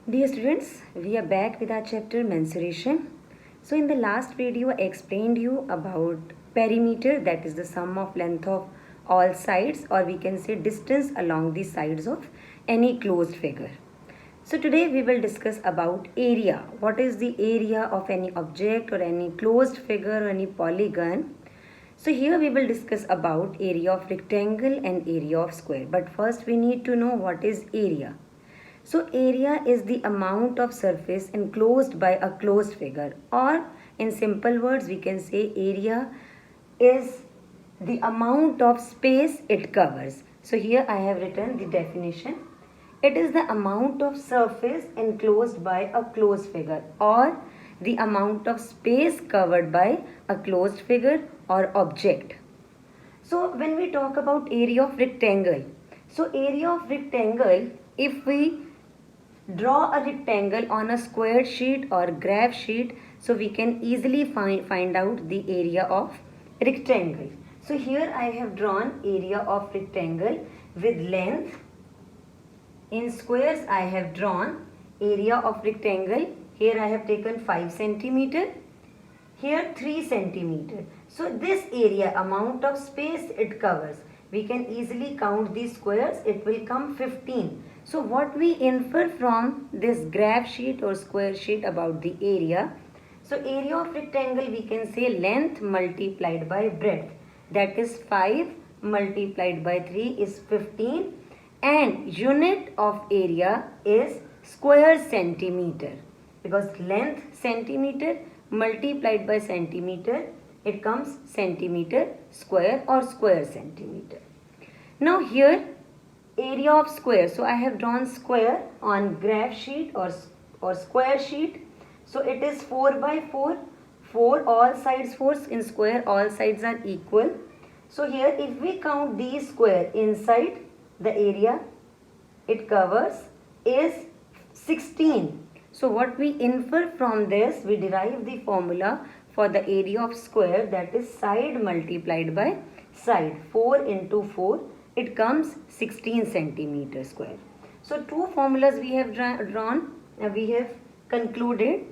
Dear students, we are back with our chapter mensuration. So in the last video I explained you about perimeter, that is the sum of length of all sides, or we can say distance along the sides of any closed figure. So today we will discuss about area. What is the area of any object or any closed figure or any polygon? So here we will discuss about area of rectangle and area of square. But first we need to know what is area. So area is the amount of surface enclosed by a closed figure, or in simple words we can say area is the amount of space it covers. So here I have written the definition. It is the amount of surface enclosed by a closed figure, or the amount of space covered by a closed figure or object. So when we talk about area of rectangle, so area of rectangle, if we draw a rectangle on a square sheet or graph sheet, so we can easily find out the area of rectangle. So here I have drawn area of rectangle with length. In squares I have drawn area of rectangle. Here I have taken 5 centimeter. Here 3 centimeter. So this area, amount of space it covers, we can easily count these squares. It will come 15. So what we infer from this graph sheet or square sheet about the area, so area of rectangle we can say length multiplied by breadth, that is 5 multiplied by 3 is 15, and unit of area is square centimeter, because length centimeter multiplied by centimeter, it comes centimeter square or square centimeter. Now here area of square, so I have drawn square on graph sheet or square sheet. So it is 4 by 4, 4 all sides 4, in square all sides are equal. So here if we count these square inside the area it covers is 16. So what we infer from this, we derive the formula for the area of square, that is side multiplied by side. 4 into 4, it comes 16 centimeter square. So two formulas we have drawn, we have concluded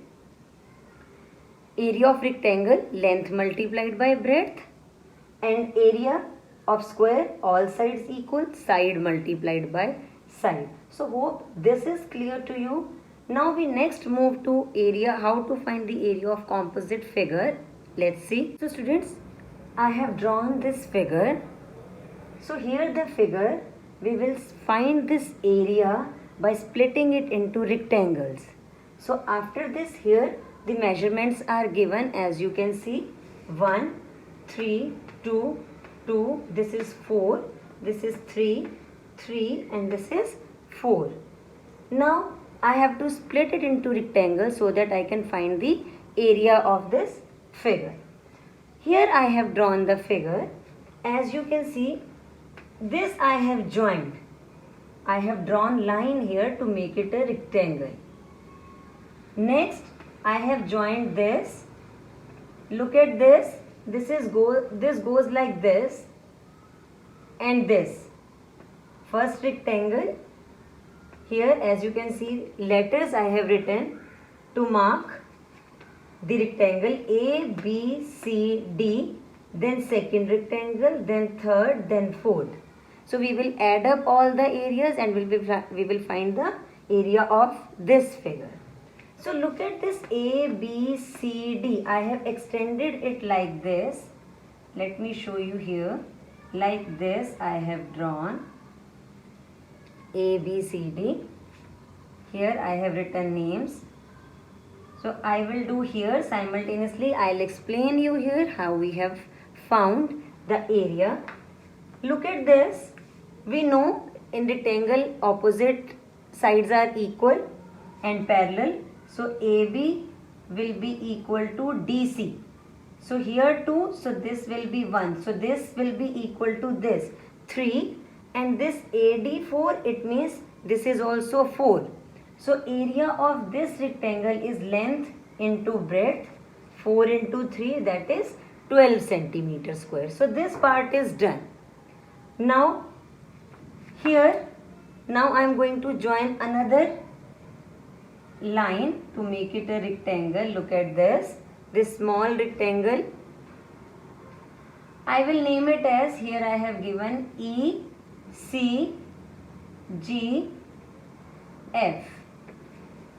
area of rectangle length multiplied by breadth, and area of square all sides equal side multiplied by side. So hope this is clear to you. Now we next move to area, how to find the area of composite figure. Let's see. So students, I have drawn this figure. So here the figure, we will find this area by splitting it into rectangles. So after this, here the measurements are given as you can see. 1, 3, 2, 2, this is 4, this is 3, 3, and this is 4. Now I have to split it into rectangles so that I can find the area of this figure. Here I have drawn the figure. As you can see, this I have joined. I have drawn line here to make it a rectangle. Next I have joined this. Look at this. This goes like this and this. First rectangle. Here as you can see, letters I have written to mark the rectangle A, B, C, D, then second rectangle, then third, then fourth. So we will add up all the areas and we will find the area of this figure. So look at this A, B, C, D. I have extended it like this. Let me show you here. Like this I have drawn A, B, C, D. Here I have written names. So I will do here simultaneously. I'll explain you here how we have found the area. Look at this. We know in rectangle opposite sides are equal and parallel. So AB will be equal to DC. So here 2, so this will be 1. So this will be equal to this 3, and this AD 4, it means this is also 4. So area of this rectangle is length into breadth, 4 into 3, that is 12 centimeter square. So this part is done. Now here, now I am going to join another line to make it a rectangle. Look at this small rectangle. I will name it as, here I have given E, C, G, F.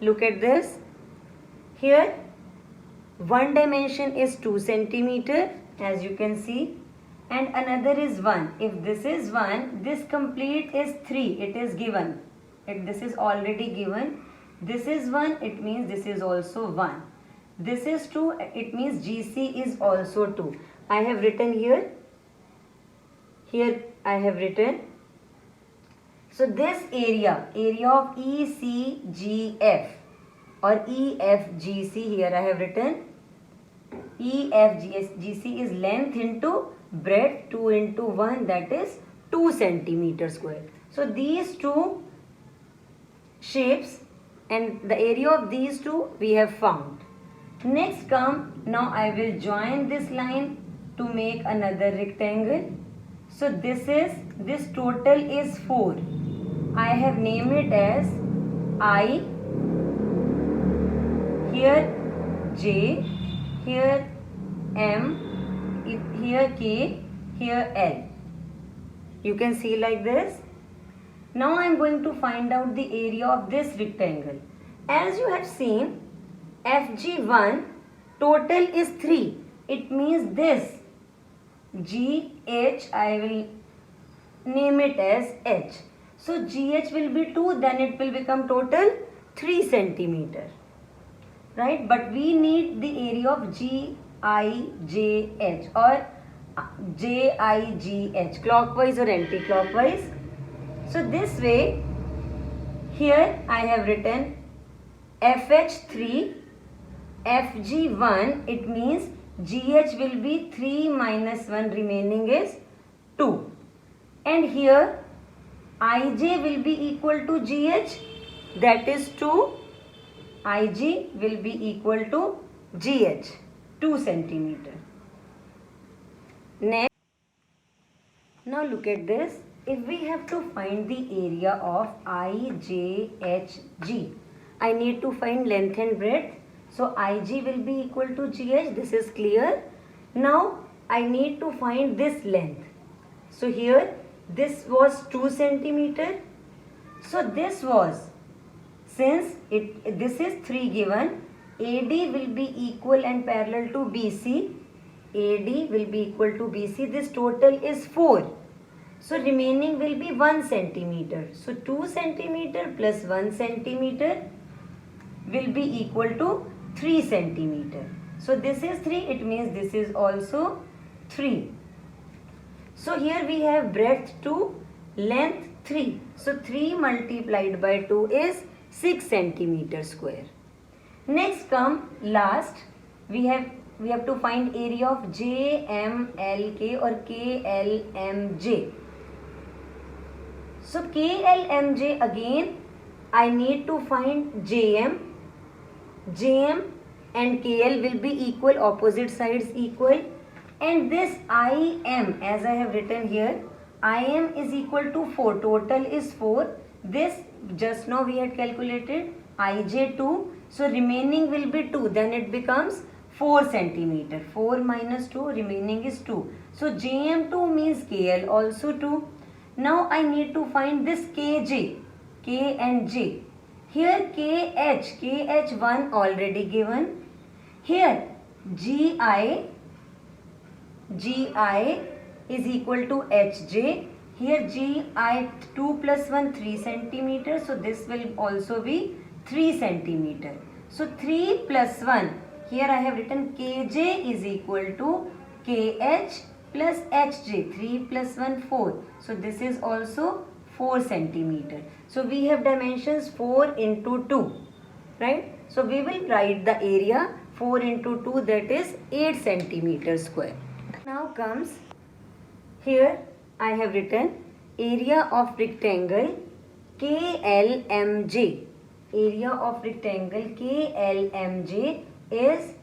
Look at this. Here one dimension is 2 centimeter, as you can see, and another is 1. If this is 1, this complete is 3. It is given. This is already given. This is 1, it means this is also 1. This is 2, it means GC is also 2. I have written here. Here I have written. So this area of ECGF or EFGC, here I have written EFGC is length into breadth, 2 into 1, that is 2 centimeter square. So these two shapes and the area of these two we have found. Next come, now I will join this line to make another rectangle. So this total is 4. I have named it as I, here J, here M, here K, here L. You can see like this. Now I am going to find out the area of this rectangle. As you have seen, FG1 total is 3. It means this GH, I will name it as H. So GH will be 2, then it will become total 3 centimeter. Right? But we need the area of GIJH or JIGH, clockwise or anti-clockwise. So this way, here I have written FH3, FG1, it means GH will be 3 minus 1, remaining is 2. And here IJ will be equal to GH, that is 2. IG will be equal to GH, 2 centimeter. Next, now look at this. If we have to find the area of IJHG, I need to find length and breadth. So IG will be equal to GH, this is clear. Now I need to find this length. So here this was 2 centimeter. So this was, since this is 3 given, AD will be equal and parallel to BC. AD will be equal to BC. This total is 4. So remaining will be 1 centimeter. So 2 centimeter plus 1 centimeter will be equal to 3 centimeter. So this is 3, it means this is also 3. So here we have breadth 2, length 3. So 3 multiplied by 2 is 6 centimeter square. Next come last, we have to find area of JMLK or KLMJ. So KLMJ, again I need to find JM and KL will be equal, opposite sides equal, and this IM, as I have written here, IM is equal to 4, total is 4. This just now we had calculated IJ2, so remaining will be 2, then it becomes 4 centimeter. 4 minus 2, remaining is 2. So JM2 means KL also 2. Now I need to find this KJ, K and J. Here KH1 already given. Here GI is equal to HJ. Here GI2 plus 1, 3 centimeter. So this will also be 3 centimeter. So 3 plus 1. Here I have written KJ is equal to KH plus HJ. 3 plus 1, 4. So this is also 4 centimeter. So we have dimensions 4 into 2. Right? So we will write the area 4 into 2, that is 8 centimeter square. Now comes, here I have written area of rectangle KLMJ. Area of rectangle KLMJ is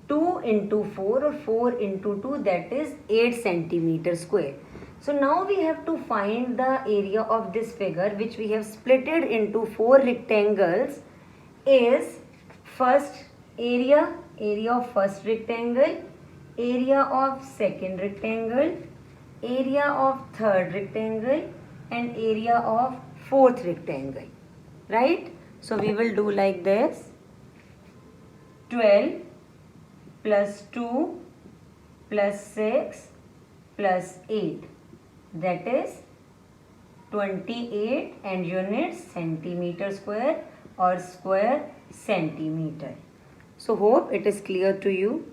2 into 4 or 4 into 2, that is 8 centimeter square. So now we have to find the area of this figure, which we have splitted into 4 rectangles, is first area of first rectangle, area of second rectangle, area of third rectangle, and area of fourth rectangle, right? So we will do like this: 12 plus 2 plus 6 plus 8, that is 28, and units centimeter square or square centimeter. So hope it is clear to you.